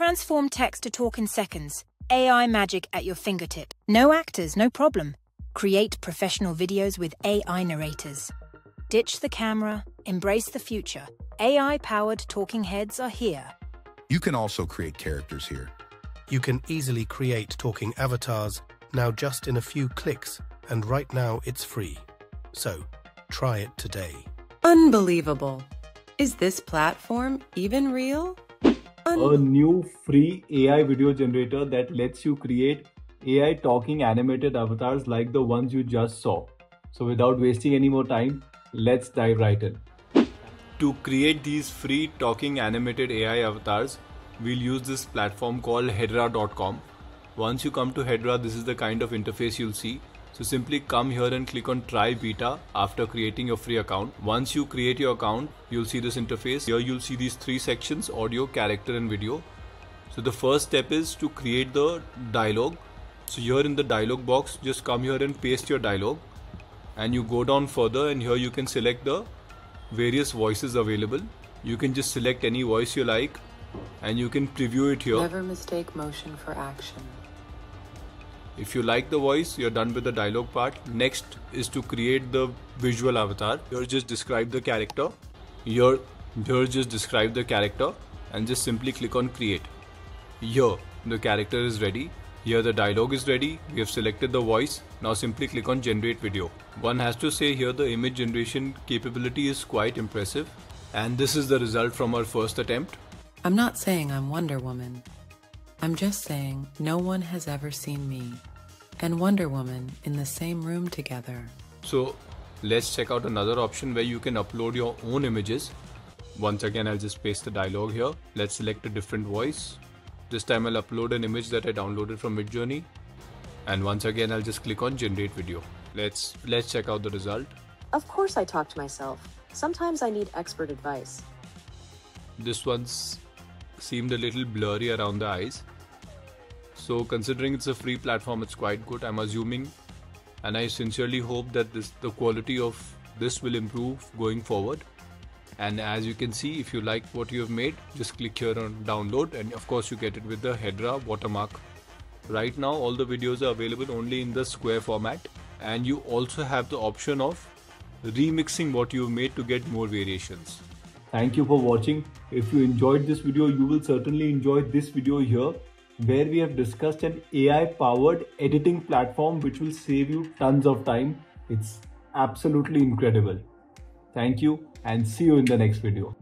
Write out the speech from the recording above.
Transform text to talk in seconds. AI magic at your fingertip. No actors, no problem. Create professional videos with AI narrators. Ditch the camera, embrace the future. AI-powered talking heads are here. You can also create characters here. You can easily create talking avatars now just in a few clicks, and right now it's free. So, try it today. Unbelievable. Is this platform even real? A new free AI video generator that lets you create AI talking animated avatars like the ones you just saw. So without wasting any more time, let's dive right in. To create these free talking animated AI avatars, we'll use this platform called Hedra.com. Once you come to Hedra, this is the kind of interface you'll see. So simply come here and click on try beta after creating your free account. Once you create your account, you'll see this interface. Here you'll see these three sections: audio, character and video. So the first step is to create the dialogue. So here in the dialogue box, just come here and paste your dialogue. And you go down further and here you can select the various voices available. You can just select any voice you like and you can preview it here. Never mistake motion for action. If you like the voice, you're done with the dialogue part. Next is to create the visual avatar. Here just describe the character. Here just describe the character and just simply click on create. Here the character is ready. Here the dialogue is ready. We have selected the voice. Now simply click on generate video. One has to say here the image generation capability is quite impressive. And this is the result from our first attempt. I'm not saying I'm Wonder Woman. I'm just saying no one has ever seen me and Wonder Woman in the same room together. So let's check out another option where you can upload your own images. Once again, I'll just paste the dialogue here. Let's select a different voice. This time I'll upload an image that I downloaded from Midjourney. And once again, I'll just click on generate video. Let's check out the result. Of course I talk to myself. Sometimes I need expert advice. This one's seemed a little blurry around the eyes. So considering it's a free platform, it's quite good, I'm assuming, and I sincerely hope that the quality of this will improve going forward. And as you can see, if you like what you have made, just click here on download, and of course you get it with the Hedra watermark. Right now all the videos are available only in the square format, and you also have the option of remixing what you've made to get more variations. Thank you for watching. If you enjoyed this video, you will certainly enjoy this video here, where we have discussed an AI-powered editing platform which will save you tons of time. It's absolutely incredible. Thank you and see you in the next video.